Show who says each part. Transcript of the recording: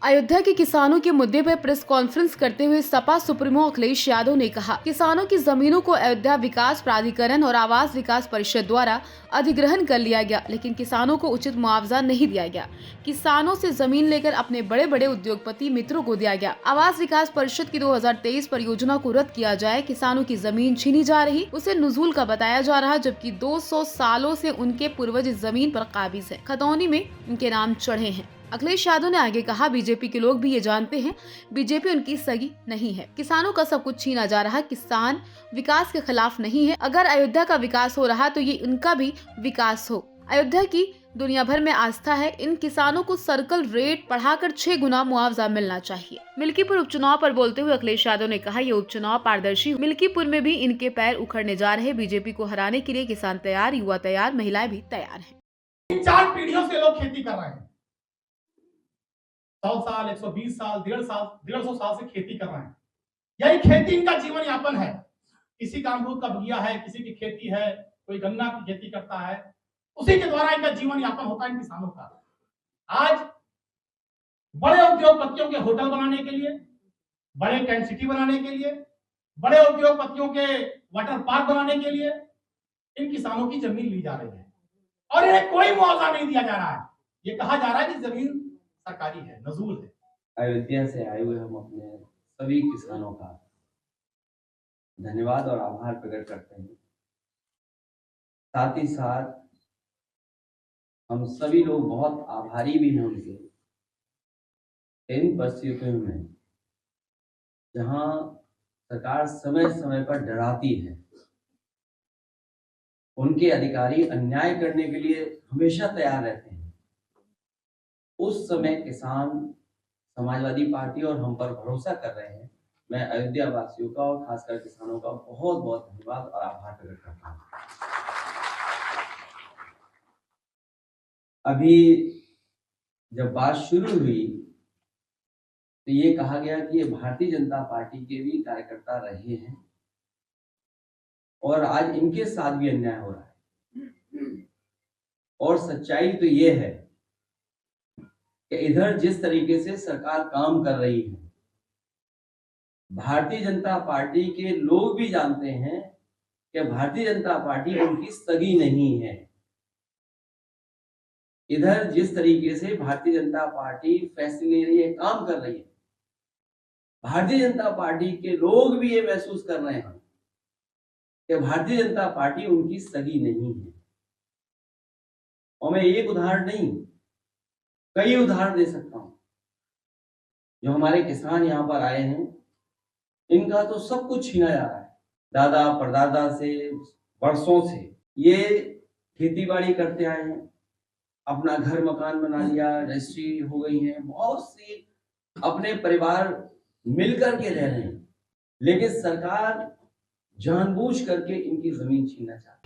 Speaker 1: अयोध्या के किसानों के मुद्दे पर प्रेस कॉन्फ्रेंस करते हुए सपा सुप्रीमो अखिलेश यादव ने कहा, किसानों की जमीनों को अयोध्या विकास प्राधिकरण और आवास विकास परिषद द्वारा अधिग्रहण कर लिया गया, लेकिन किसानों को उचित मुआवजा नहीं दिया गया। किसानों से जमीन लेकर अपने बड़े बड़े उद्योगपति मित्रों को दिया गया। आवास विकास परिषद की 2023 परियोजना को रद्द किया जाए। किसानों की जमीन छीनी जा रही, उसे नुजूल का बताया जा रहा, जबकि 200 सालों से उनके पूर्वज इस जमीन पर काबिज है। खतौनी में उनके नाम चढ़े हैं। अखिलेश यादव ने आगे कहा, बीजेपी के लोग भी ये जानते हैं, बीजेपी उनकी सगी नहीं है। किसानों का सब कुछ छीना जा रहा। किसान विकास के खिलाफ नहीं है। अगर अयोध्या का विकास हो रहा तो ये उनका भी विकास हो। अयोध्या की दुनिया भर में आस्था है। इन किसानों को सर्कल रेट बढ़ाकर 6 गुना मुआवजा मिलना चाहिए। मिल्कीपुर उपचुनाव पर बोलते हुए अखिलेश यादव ने कहा, ये उपचुनाव पारदर्शी। मिल्कीपुर में भी इनके पैर उखड़ने जा रहे। बीजेपी को हराने के लिए किसान तैयार, युवा तैयार, महिलाएं भी तैयार है।
Speaker 2: 4 पीढ़ियों से लोग खेती कर रहे हैं। 100 साल, 120 साल, 150 साल से खेती कर रहे हैं। यही खेती इनका जीवन यापन है। किसी का अमरूद का बगिया है, किसी की खेती है, कोई गन्ना की खेती करता है, उसी के द्वारा इनका जीवन यापन होता है इन किसानों का। आज बड़े उद्योगपतियों के होटल बनाने के लिए, बड़े टेंट सिटी बनाने के लिए, बड़े उद्योगपतियों के वाटर पार्क बनाने के लिए इन किसानों की जमीन ली जा रही है और इन्हें कोई मुआवजा नहीं दिया जा रहा है। ये कहा जा रहा है कि जमीन सरकारी है, नजूल है।
Speaker 3: अयोध्या से आए हुए हम अपने सभी किसानों का धन्यवाद और आभार प्रकट करते हैं। साथ ही साथ हम सभी लोग बहुत आभारी भी हैं उनके, इन परिस्थितियों में जहां सरकार समय समय पर डराती है, उनके अधिकारी अन्याय करने के लिए हमेशा तैयार रहते हैं। उस समय किसान समाजवादी पार्टी और हम पर भरोसा कर रहे हैं। मैं अयोध्या वासियों का और खासकर किसानों का बहुत बहुत धन्यवाद और आभार प्रकट करता हूँ। अभी जब बात शुरू हुई तो ये कहा गया कि ये भारतीय जनता पार्टी के भी कार्यकर्ता रहे हैं और आज इनके साथ भी अन्याय हो रहा है। और सच्चाई तो ये है कि इधर जिस तरीके से सरकार काम कर रही है, भारतीय जनता पार्टी के लोग भी जानते हैं कि भारतीय जनता पार्टी उनकी सगी नहीं है। इधर जिस तरीके से भारतीय जनता पार्टी फैसले ले रही है, काम कर रही है, भारतीय जनता पार्टी के लोग भी ये महसूस कर रहे हैं कि भारतीय जनता पार्टी उनकी सगी नहीं है। और मैं एक उदाहरण नहीं, कई उदाहरण दे सकता हूं। जो हमारे किसान यहाँ पर आए हैं, इनका तो सब कुछ छीना जा रहा है। दादा परदादा से, वर्षों से ये खेती बाड़ी करते आए हैं, अपना घर मकान बना लिया, रजिस्ट्री हो गई है, बहुत सी अपने परिवार मिलकर के रह रहे हैं, लेकिन सरकार जानबूझ करके इनकी जमीन छीनना चाहती है।